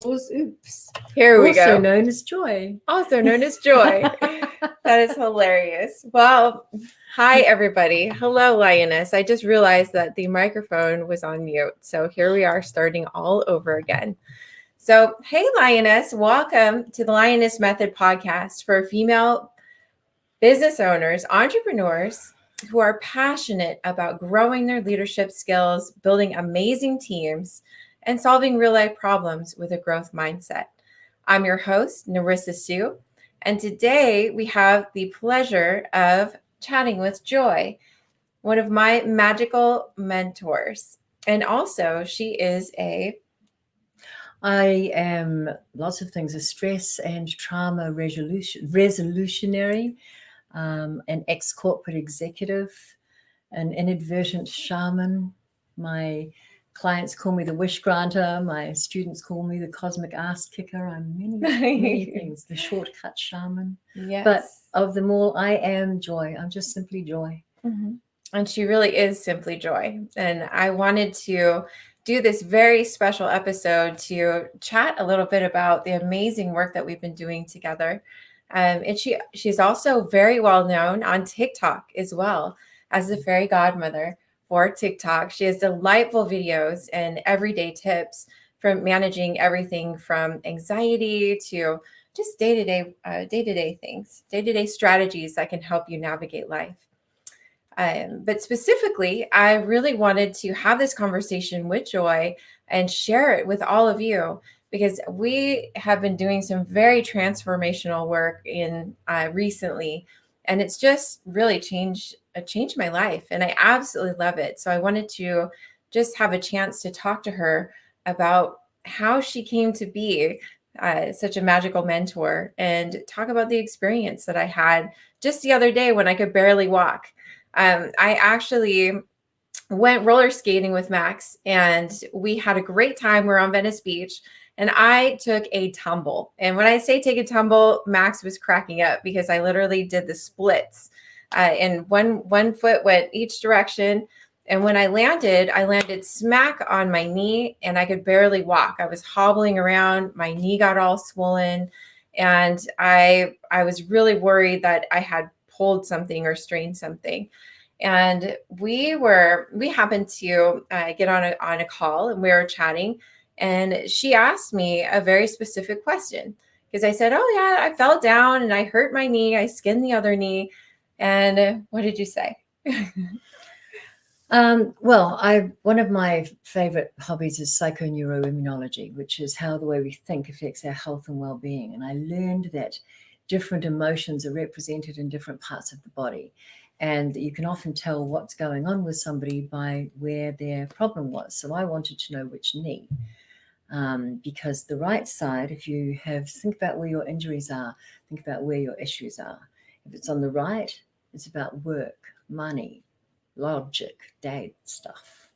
Oops. Here we go. Also known as Joy. Also known as Joy. That is hilarious. Well, hi, everybody. Hello, Lioness. I just realized that the microphone was on mute. So here we are starting all over again. So, hey, Lioness, welcome to the Lioness Method podcast for female business owners, entrepreneurs who are passionate about growing their leadership skills, building amazing teams, and solving real life problems with a growth mindset. I'm your host, Narissa Sue, and today we have the pleasure of chatting with Joy, one of my magical mentors. And also, she is I am lots of things, a stress and trauma resolutionary, an ex-corporate executive, an inadvertent shaman. My clients call me the wish granter. My students call me the cosmic ass kicker. I'm many things, the shortcut shaman. Yes. But of them all, I am Joy. I'm just simply Joy. Mm-hmm. And she really is simply Joy. And I wanted to do this very special episode to chat a little bit about the amazing work that we've been doing together. And she's also very well known on TikTok as well as the fairy godmother for TikTok. She has delightful videos and everyday tips from managing everything from anxiety to just day-to-day things, day-to-day strategies that can help you navigate life. But specifically, I really wanted to have this conversation with Joy and share it with all of you because we have been doing some very transformational work in recently, and it's just really changed my life, and I absolutely love it. So I wanted to just have a chance to talk to her about how she came to be such a magical mentor and talk about the experience that I had just the other day when I could barely walk. I actually went roller skating with Max and we had a great time. We're on Venice Beach and I took a tumble. And when I say take a tumble, Max was cracking up because I literally did the splits. And one foot went each direction. And when I landed smack on my knee and I could barely walk. I was hobbling around. My knee got all swollen. And I was really worried that I had pulled something or strained something. And we happened to get on a call and we were chatting, and she asked me a very specific question because I said, "Oh yeah, I fell down and I hurt my knee. I skinned the other knee." And what did you say? Well, one of my favorite hobbies is psychoneuroimmunology, which is how the way we think affects our health and well-being. And I learned that different emotions are represented in different parts of the body. And you can often tell what's going on with somebody by where their problem was. So I wanted to know which knee. Because the right side, think about where your injuries are, think about where your issues are. If it's on the right, it's about work, money, logic, dad stuff.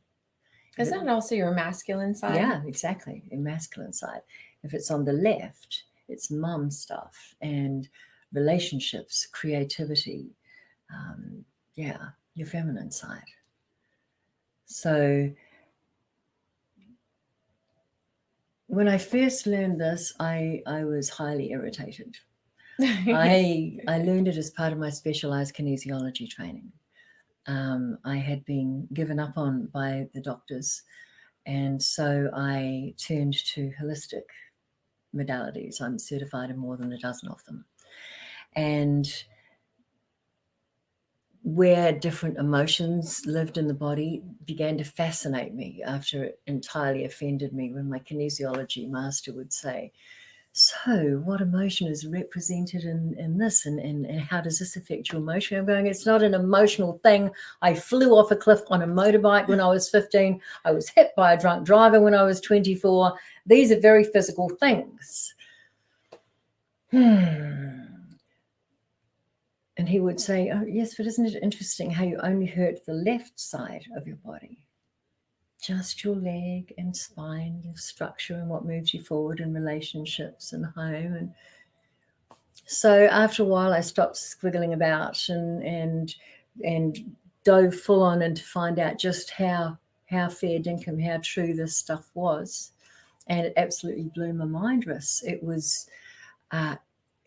Is that also your masculine side? Yeah, exactly, a masculine side. If it's on the left, it's mom stuff and relationships, creativity, your feminine side. So when I first learned this, I was highly irritated. I learned it as part of my specialized kinesiology training. I had been given up on by the doctors, and so I turned to holistic modalities. I'm certified in more than a dozen of them. And where different emotions lived in the body began to fascinate me after it entirely offended me when my kinesiology master would say, "So what emotion is represented in this and how does this affect your emotion?" I'm going, it's not an emotional thing. I flew off a cliff on a motorbike when I was 15. I was hit by a drunk driver when I was 24. These are very physical things. And he would say, "Oh, yes, but isn't it interesting how you only hurt the left side of your body? Just your leg and spine, your structure and what moves you forward in relationships and home." And so after a while, I stopped squiggling about and dove full on in to find out just how fair dinkum, how true this stuff was. And it absolutely blew my mind, Russ. It was,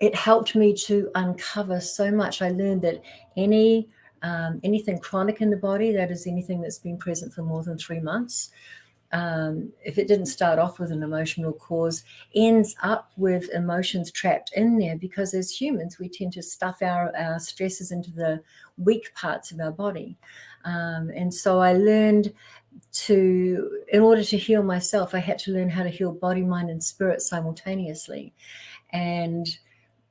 it helped me to uncover so much. I learned that anything chronic in the body, that is anything that's been present for more than 3 months, if it didn't start off with an emotional cause, ends up with emotions trapped in there, because as humans, we tend to stuff our stresses into the weak parts of our body. And so I learned in order to heal myself, I had to learn how to heal body, mind, and spirit simultaneously. And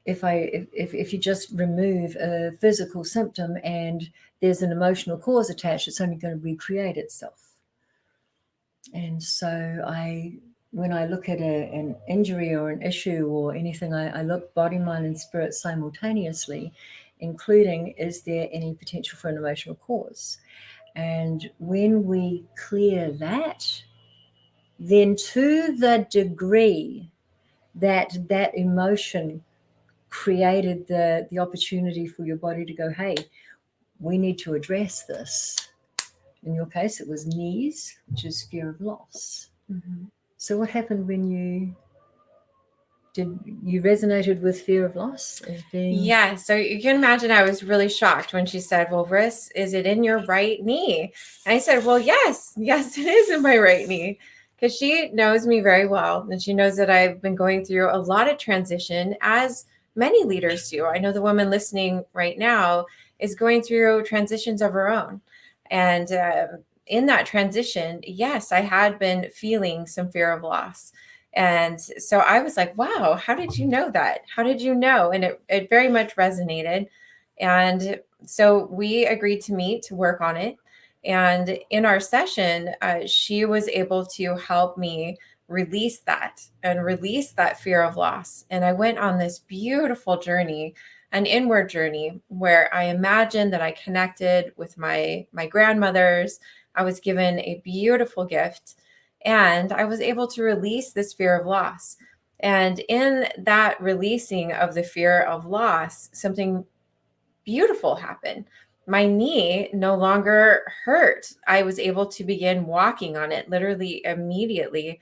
if you just remove a physical symptom and there's an emotional cause attached, it's only going to recreate itself. And so when I look at an injury or an issue or anything, I look body, mind, and spirit simultaneously, including, is there any potential for an emotional cause? And when we clear that, then to the degree that emotion created the opportunity for your body to go, hey, we need to address this. In your case, it was knees, which is fear of loss. Mm-hmm. So what happened when you resonated with fear of loss as being? Yeah. So you can imagine I was really shocked when she said, well, Riss, is it in your right knee? And I said, well, yes, it is in my right knee. Because she knows me very well. And she knows that I've been going through a lot of transition, as many leaders do. I know the woman listening right now is going through transitions of her own. And in that transition, yes, I had been feeling some fear of loss. And so I was like, wow, how did you know that? How did you know? And it very much resonated. And so we agreed to meet to work on it. And in our session, she was able to help me release that fear of loss. And I went on this beautiful journey, an inward journey, where I imagined that I connected with my grandmothers. I was given a beautiful gift, and I was able to release this fear of loss. And in that releasing of the fear of loss, something beautiful happened. My knee no longer hurt. I was able to begin walking on it literally immediately.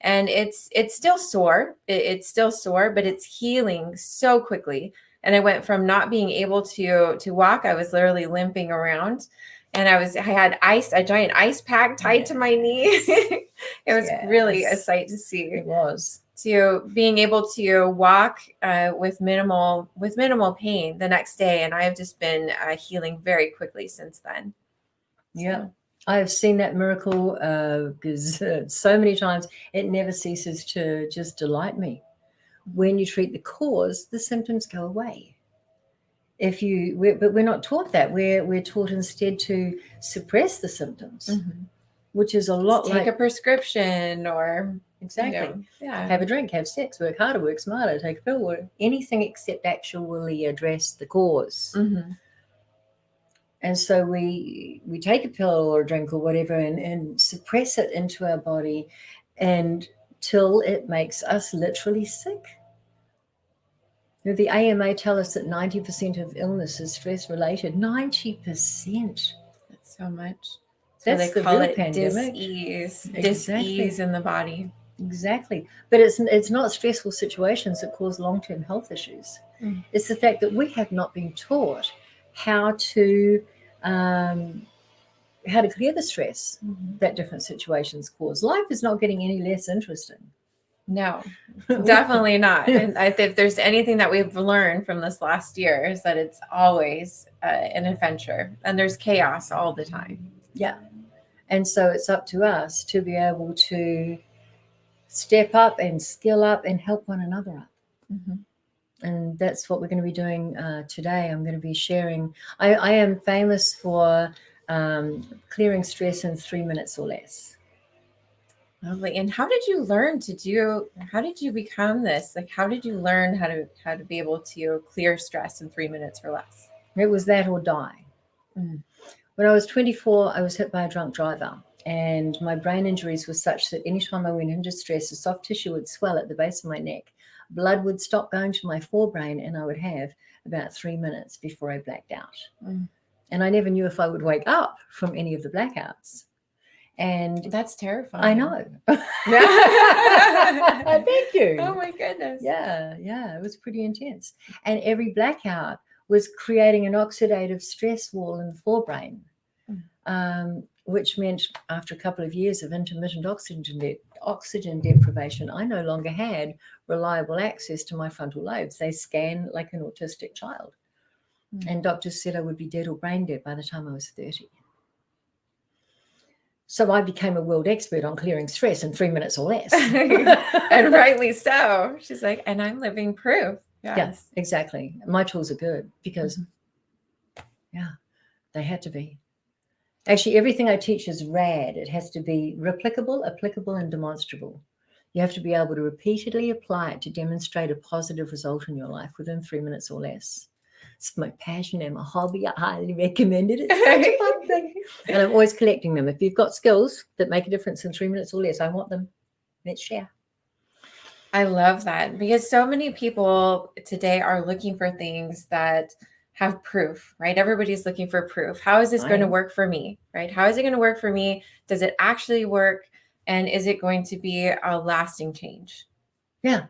And it's still sore. It's still sore, but it's healing so quickly. And I went from not being able to walk. I was literally limping around. And I had a giant ice pack tied to my knee. It was really a sight to see. It was. To being able to walk with minimal pain the next day. And I have just been healing very quickly since then. Yeah. I have seen that miracle because so many times it never ceases to just delight me. When you treat the cause, the symptoms go away. But we're not taught that. We're taught instead to suppress the symptoms, mm-hmm. which is a lot like a prescription or exactly. Have a drink, have sex, work harder, work smarter, take a pill, or anything except actually address the cause. Mm-hmm. And so we take a pill or a drink or whatever and suppress it into our body until it makes us literally sick. The AMA tell us that 90% of illness is stress related. 90%. That's so much. So that's they call it pandemic. Dis-ease in the body. Exactly. But it's not stressful situations that cause long-term health issues. Mm. It's the fact that we have not been taught how to clear the stress that different situations cause. Life is not getting any less interesting. No, definitely not. And if there's anything that we've learned from this last year is that it's always an adventure, and there's chaos all the time. Yeah. And so it's up to us to be able to step up and skill up and help one another up. Mm-hmm. And that's what we're going to be doing today. I'm going to be sharing. I am famous for clearing stress in 3 minutes or less. Lovely. And how did you learn how did you become this? Like, how did you learn how to be able to clear stress in 3 minutes or less? It was that or die. Mm. When I was 24, I was hit by a drunk driver, and my brain injuries were such that anytime I went into stress, the soft tissue would swell at the base of my neck. Blood would stop going to my forebrain, and I would have about 3 minutes before I blacked out. Mm. And I never knew if I would wake up from any of the blackouts. And That's I terrifying. know. Thank Thank you. Oh my goodness. Yeah, it was pretty intense. And every blackout was creating an oxidative stress wall in the forebrain, which meant after a couple of years of intermittent oxygen deprivation, I no longer had reliable access to my frontal lobes. They scan like an autistic child. And doctors said I would be dead or brain dead by the time I was 30. So I became a world expert on clearing stress in 3 minutes or less. And rightly so. She's like, and I'm living proof. Yes. Yeah, exactly. My tools are good because, they had to be. Actually, everything I teach is rad. It has to be replicable, applicable, and demonstrable. You have to be able to repeatedly apply it to demonstrate a positive result in your life within 3 minutes or less. It's my passion and my hobby. I highly recommend it. It's such a fun thing. And I'm always collecting them. If you've got skills that make a difference in 3 minutes or less, I want them. Let's share. I love that, because so many people today are looking for things that have proof, right? Everybody's looking for proof. How is this going to work for me, right? How is it going to work for me? Does it actually work? And is it going to be a lasting change? Yeah.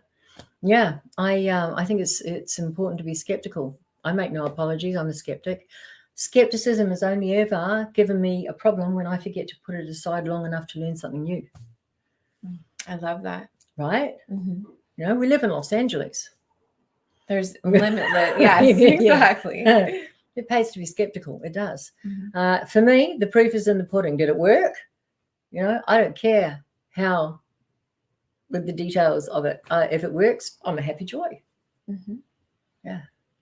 I think it's important to be skeptical. I make no apologies. I'm a skeptic. Skepticism has only ever given me a problem when I forget to put it aside long enough to learn something new. I love that. Right? We live in Los Angeles. There's limitless. Yes, exactly. It pays to be skeptical. It does. For me, the proof is in the pudding. Did it work? I don't care how with the details of it. If it works, I'm a happy joy. Yeah.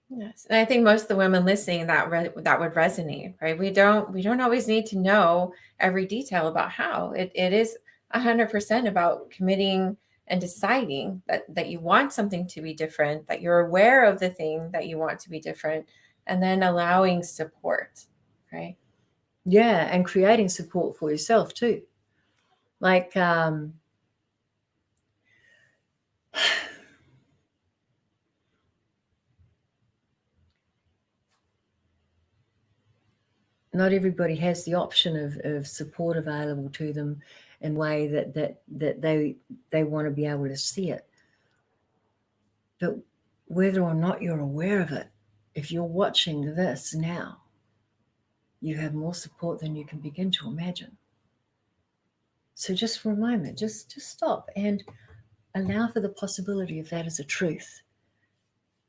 Yes, and I think most of the women listening that would resonate, right? We don't always need to know every detail about how. It is 100% about committing and deciding that you want something to be different, that you're aware of the thing that you want to be different, and then allowing support, right? Yeah, and creating support for yourself too. Like not everybody has the option of support available to them in a way that they want to be able to see it. But whether or not you're aware of it, if you're watching this now, you have more support than you can begin to imagine. So just for a moment, just stop and allow for the possibility of that as a truth.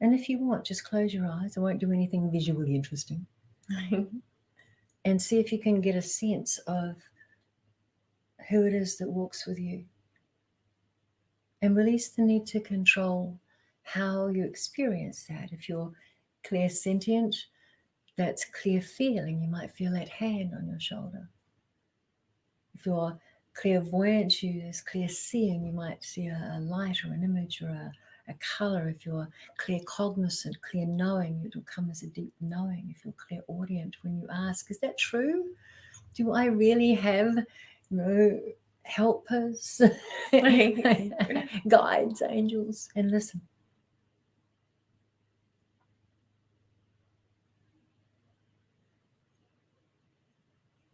And if you want, just close your eyes. I won't do anything visually interesting. And see if you can get a sense of who it is that walks with you. And release the need to control how you experience that. If you're clairsentient, that's clear feeling. You might feel that hand on your shoulder. If you're clairvoyant, there's clear seeing. You might see a light or an image or a color. If you're claircognizant, clear knowing, it'll come as a deep knowing. If you're clairaudient, when you ask, is that true? Do I really have, helpers, guides, angels? And listen.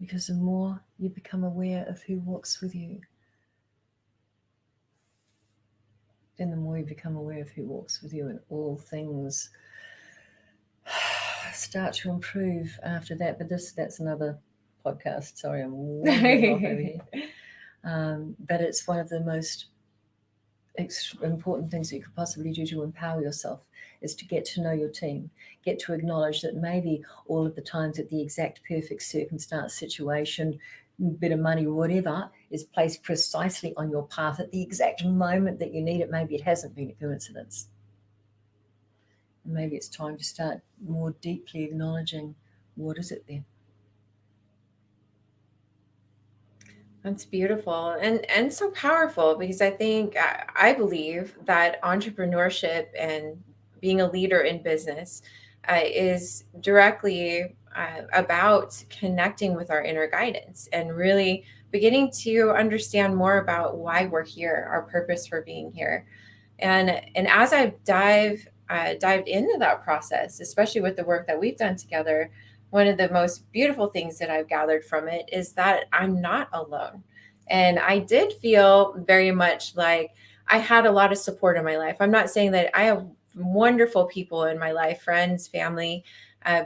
Because the more you become aware of who walks with you, then the more you become aware of who walks with you, and all things start to improve after that. But that's another podcast. Sorry, I'm wandering off over here. But it's one of the most important things that you could possibly do to empower yourself is to get to know your team, get to acknowledge that maybe all of the times that the exact perfect circumstance, situation, bit of money, whatever, is placed precisely on your path at the exact moment that you need it. Maybe it hasn't been a coincidence. And maybe it's time to start more deeply acknowledging, what is it then? That's beautiful and so powerful, because I believe that entrepreneurship and being a leader in business is directly about connecting with our inner guidance and really beginning to understand more about why we're here, our purpose for being here. And as I've dived into that process, especially with the work that we've done together, one of the most beautiful things that I've gathered from it is that I'm not alone. And I did feel very much like I had a lot of support in my life. I'm not saying that I have wonderful people in my life, friends, family,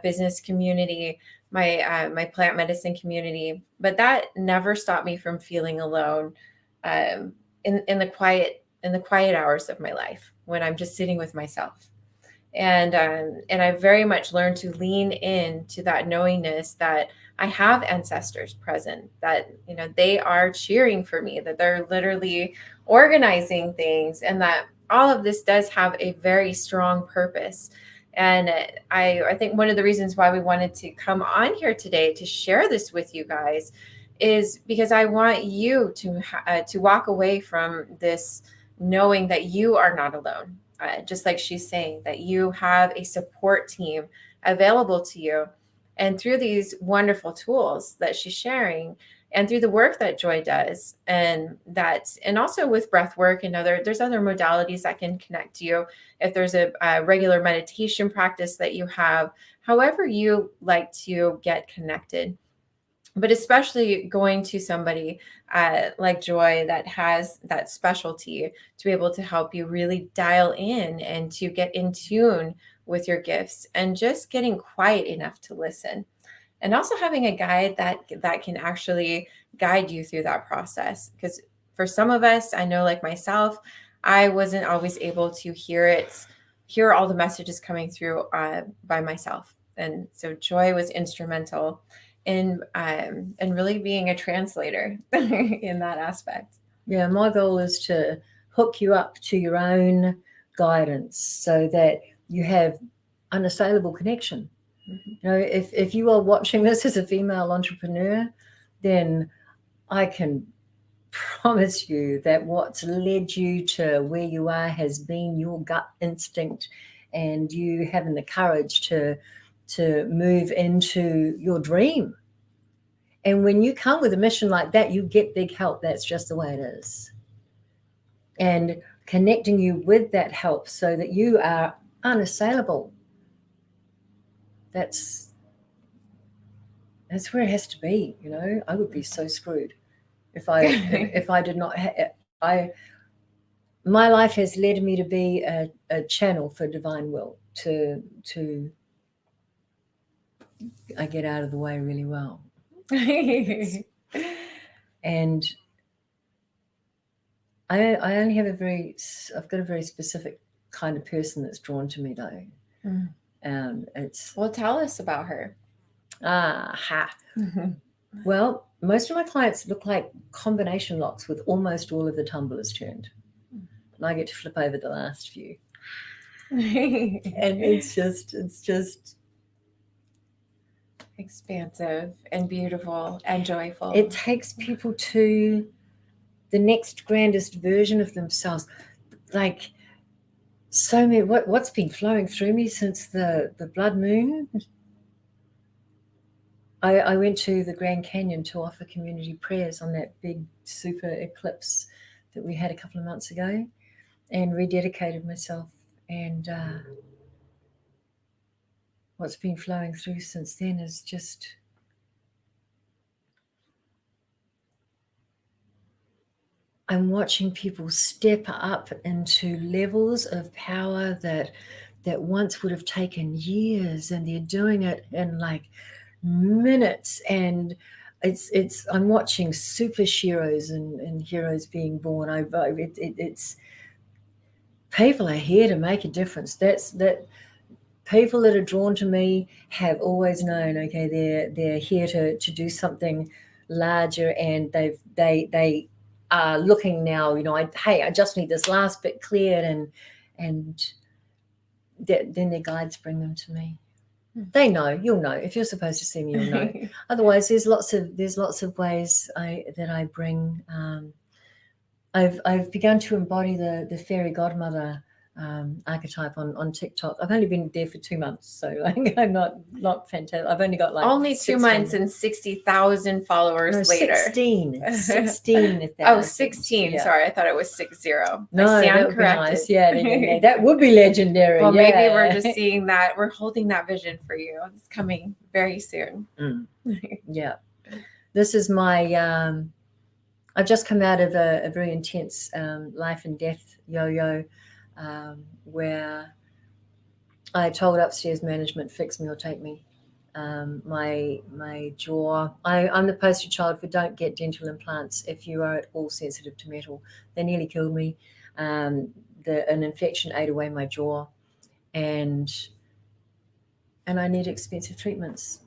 business community, my plant medicine community, but that never stopped me from feeling alone in the quiet hours of my life when I'm just sitting with myself. And I very much learned to lean into that knowingness that I have ancestors present, that they are cheering for me, that they're literally organizing things, and that all of this does have a very strong purpose. And I think one of the reasons why we wanted to come on here today to share this with you guys is because I want you to walk away from this knowing that you are not alone. Just like she's saying, that you have a support team available to you. And through these wonderful tools that she's sharing, and through the work that Joy does, and also with breath work and there's other modalities that can connect you. If there's a regular meditation practice that you have, however you like to get connected, but especially going to somebody like Joy that has that specialty to be able to help you really dial in and to get in tune with your gifts, and just getting quiet enough to listen, and also having a guide that can actually guide you through that process. Because for some of us, I know, like myself, I wasn't always able to hear all the messages coming through by myself. And so Joy was instrumental in really being a translator in that aspect. Yeah, my goal is to hook you up to your own guidance so that you have unassailable connection. Mm-hmm. If you are watching this as a female entrepreneur, then I can promise you that what's led you to where you are has been your gut instinct, and you having the courage to move into your dream. And when you come with a mission like that, you get big help. That's just the way it is. And connecting you with that help so that you are unassailable. That's where it has to be. I would be so screwed if I did not. My life has led me to be a channel for divine will. To I get out of the way really well. And I only have I've got a very specific kind of person that's drawn to me, though. Well, tell us about her. Well, most of my clients look like combination locks with almost all of the tumblers turned. And I get to flip over the last few. And it's just expansive and beautiful and joyful. It takes people to the next grandest version of themselves. Like, so many, what's been flowing through me since the blood moon. I went to the Grand Canyon to offer community prayers on that big super eclipse that we had a couple of months ago, and rededicated myself. And what's been flowing through since then is just I'm watching people step up into levels of power that once would have taken years, and they're doing it in like minutes. And I'm watching super heroes and heroes being born. It's people are here to make a difference. That people that are drawn to me have always known, okay, they're here to do something larger, and they are looking now, I just need this last bit cleared, and then their guides bring them to me. They know, you'll know. If you're supposed to see me, you'll know. Otherwise, there's lots of ways that I bring. I've begun to embody the fairy godmother archetype on TikTok. I've only been there for 2 months, so I'm not fantastic. I've only got like only 2 months and 60,000 followers no, later. 16,000. Oh, 16. Yeah. Sorry, I thought it was 60. No, I stand that would corrected. be nice. Yeah, that would be legendary. Well, yeah. maybe we're just seeing that. We're holding that vision for you. It's coming very soon. Yeah. This is my, I've just come out of a very intense life and death yo-yo where I told upstairs management, fix me or take me. My jaw, I'm the poster child for don't get dental implants if you are at all sensitive to metal. They nearly killed me. An infection ate away my jaw, and I need expensive treatments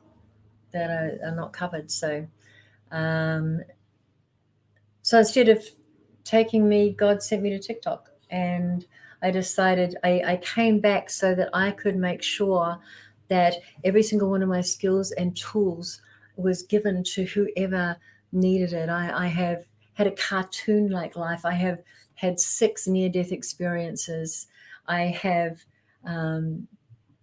that are not covered. So instead of taking me, God sent me to TikTok, and I decided I came back so that I could make sure that every single one of my skills and tools was given to whoever needed it. I have had a cartoon-like life. I have had 6 near-death experiences. I have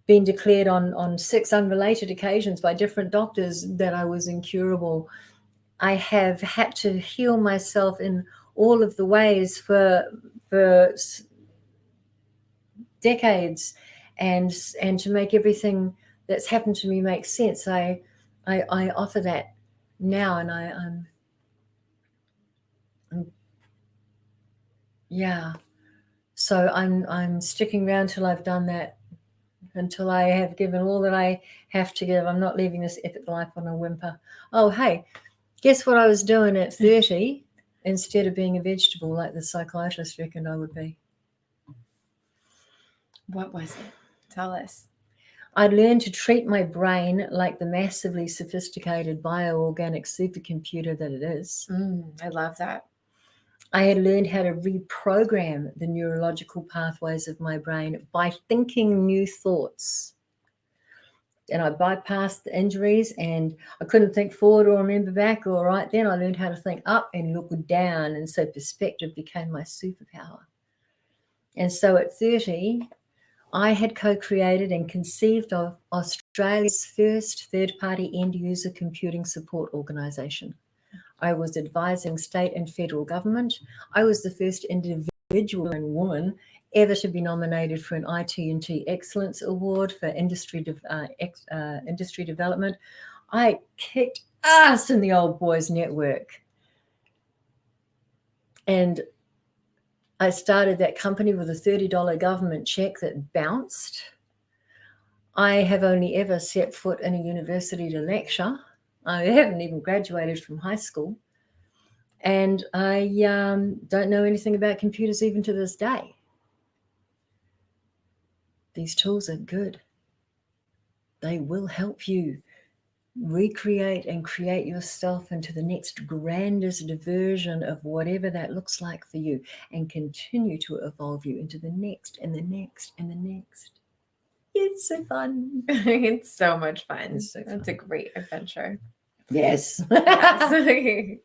been declared on 6 unrelated occasions by different doctors that I was incurable. I have had to heal myself in all of the ways for decades, and to make everything that's happened to me make sense. I offer that now, and I'm yeah. So I'm sticking around till I've done that, until I have given all that I have to give. I'm not leaving this epic life on a whimper. Oh, hey, guess what I was doing at 30 instead of being a vegetable like the psychiatrist reckoned I would be? What was it? Tell us. I'd learned to treat my brain like the massively sophisticated bioorganic supercomputer that it is. I love that. I had learned how to reprogram the neurological pathways of my brain by thinking new thoughts. And I bypassed the injuries, and I couldn't think forward or remember back. All right, then I learned how to think up and look down. And so perspective became my superpower. And so at 30, I had co-created and conceived of Australia's first third-party end-user computing support organisation. I was advising state and federal government. I was the first individual and woman ever to be nominated for an IT&T Excellence Award for industry development. I kicked ass in the old boys network. And I started that company with a $30 government check that bounced. I have only ever set foot in a university to lecture. I haven't even graduated from high school. And I don't know anything about computers even to this day. These tools are good. They will help you recreate and create yourself into the next grandest version of whatever that looks like for you, and continue to evolve you into the next and the next and the next. It's so fun. It's so much fun. It's so fun. It's a great adventure. Yes. Yes.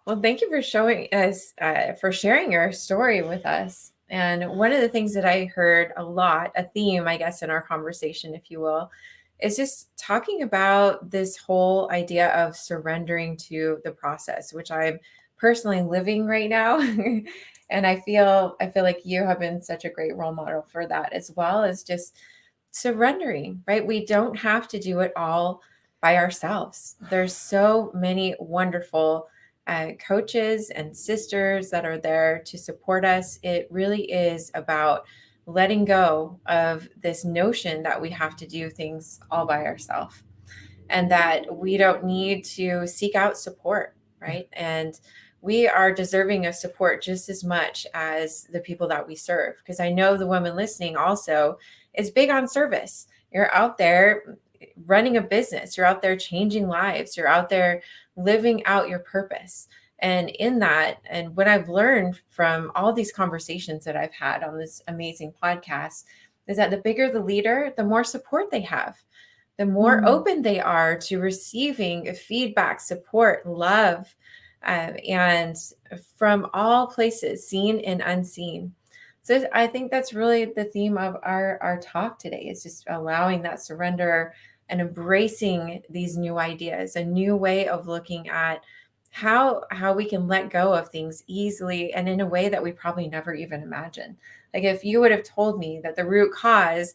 Well, thank you for showing us, for sharing your story with us. And one of the things that I heard a lot, a theme, I guess, in our conversation, if you will, is just talking about this whole idea of surrendering to the process, which I'm personally living right now. And I feel like you have been such a great role model for that, as well as just surrendering, right? We don't have to do it all by ourselves. There's so many wonderful coaches and sisters that are there to support us. It really is about letting go of this notion that we have to do things all by ourselves, and that we don't need to seek out support, right? And we are deserving of support just as much as the people that we serve. Because I know the woman listening also is big on service. You're out there running a business. You're out there changing lives. You're out there living out your purpose. And in that, and what I've learned from all these conversations that I've had on this amazing podcast, is that the bigger the leader, the more support they have, the more open they are to receiving feedback, support, love, and from all places, seen and unseen. So I think that's really the theme of our talk today, is just allowing that surrender and embracing these new ideas, a new way of looking at how we can let go of things easily and in a way that we probably never even imagined. Like if you would have told me that the root cause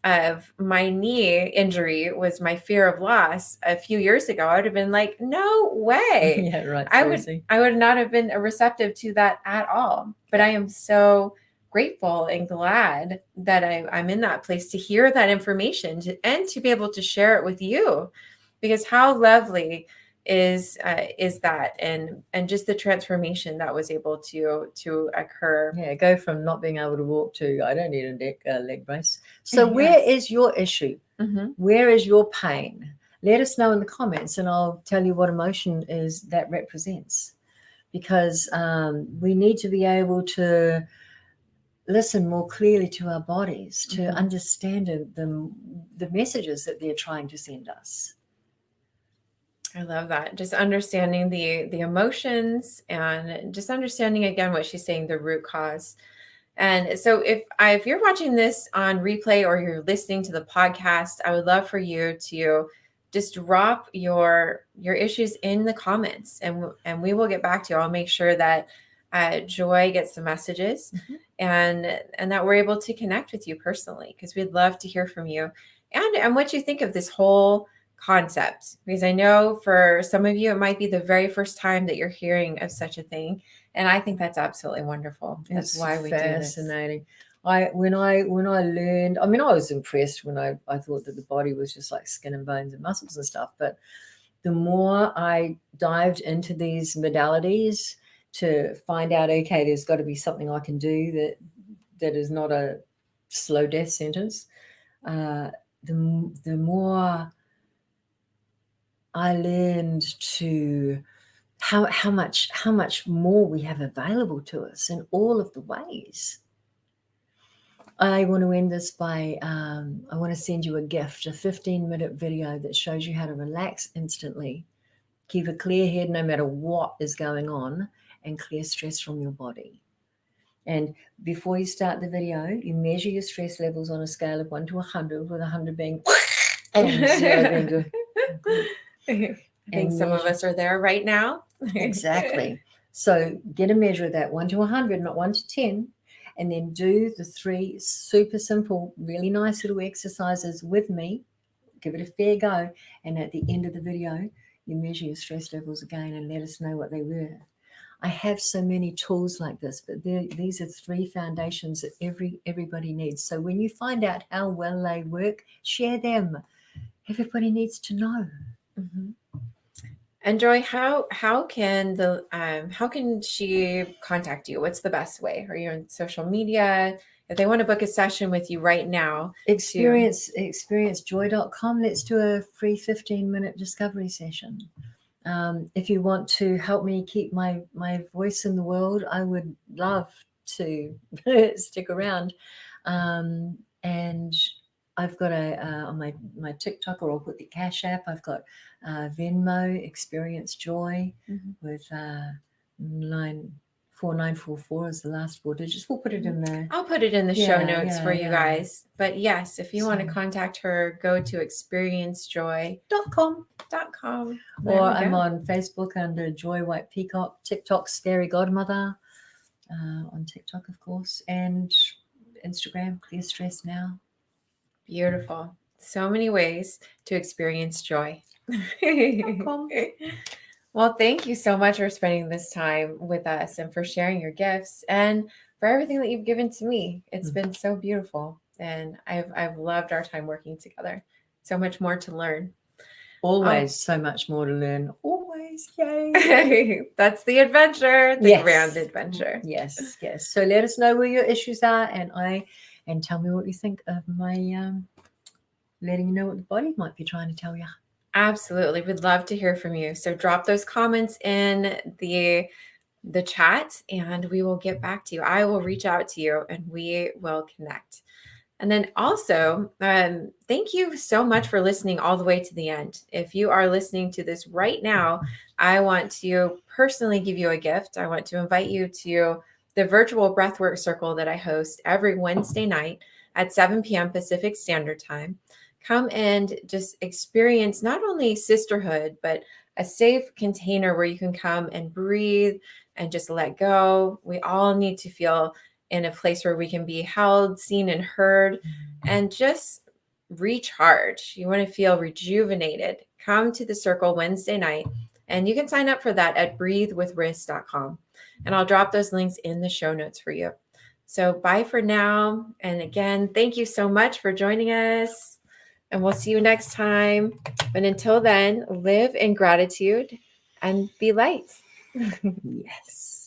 of my knee injury was my fear of loss a few years ago, I would have been like, no way. Yeah, right. I would not have been receptive to that at all. But I am so grateful and glad that I'm in that place to hear that information and to be able to share it with you, because how lovely is that, and just the transformation that was able to occur. Yeah, go from not being able to walk to I don't need a leg brace. So where is your issue? Mm-hmm. Where is your pain? Let us know in the comments, and I'll tell you what emotion is that represents. Because we need to be able to listen more clearly to our bodies, to understand the messages that they're trying to send us. I love that. Just understanding the emotions and just understanding again what she's saying, the root cause. And so if you're watching this on replay or you're listening to the podcast, I would love for you to just drop your issues in the comments, and we will get back to you. I'll make sure that Joy gets the messages and that we're able to connect with you personally, because we'd love to hear from you and what you think of this whole concept, because I know for some of you it might be the very first time that you're hearing of such a thing, and I think that's absolutely wonderful. That's why we do this. Fascinating. When I learned, I mean, I was impressed when I thought that the body was just like skin and bones and muscles and stuff, but the more I dived into these modalities to find out, okay, there's got to be something I can do that is not a slow death sentence, the more I learned to how much more we have available to us in all of the ways. I want to end this by I want to send you a gift, a 15-minute video that shows you how to relax instantly, keep a clear head no matter what is going on, and clear stress from your body. And before you start the video, you measure your stress levels on a scale of 1 to 100, with 100 being and 0 being good. I think some of us are there right now. Exactly. So get a measure of that, 1 to 100, not 1 to 10, and then do the 3 super simple, really nice little exercises with me. Give it a fair go. And at the end of the video, you measure your stress levels again and let us know what they were. I have so many tools like this, but these are 3 foundations that everybody needs. So when you find out how well they work, share them. Everybody needs to know. Mm-hmm. And Joy, how can she contact you? What's the best way? Are you on social media? If they want to book a session with you right now, experiencejoy.com. Let's do a free 15-minute discovery session. If you want to help me keep my voice in the world, I would love to stick around. And I've got on my TikTok, or I'll put the Cash App. I've got Venmo, Experience Joy, with 4944 is the last 4 digits. We'll put it in there. I'll put it in the show notes for you guys. But yes, if you want to contact her, go to experiencejoy.com. Or I'm on Facebook under Joy White Peacock, TikTok's Fairy Godmother, on TikTok, of course, and Instagram, Clear Stress Now. Beautiful. So many ways to experience joy. Well, thank you so much for spending this time with us and for sharing your gifts and for everything that you've given to me. It's been so beautiful, and I've loved our time working together. So much more to learn. Always so much more to learn. Always, yay. That's the adventure, the grand adventure. Yes. So let us know where your issues are, and tell me what you think of my letting you know what the body might be trying to tell you. Absolutely. We'd love to hear from you. So drop those comments in the chat and we will get back to you. I will reach out to you and we will connect. And then also, thank you so much for listening all the way to the end. If you are listening to this right now, I want to personally give you a gift. I want to invite you to the virtual breathwork circle that I host every Wednesday night at 7 p.m. Pacific Standard Time. Come and just experience not only sisterhood, but a safe container where you can come and breathe and just let go. We all need to feel in a place where we can be held, seen, and heard, and just recharge. You want to feel rejuvenated. Come to the circle Wednesday night, and you can sign up for that at breathewithriss.com. And I'll drop those links in the show notes for you. So bye for now. And again, thank you so much for joining us. And we'll see you next time. But until then, live in gratitude and be light. Yes.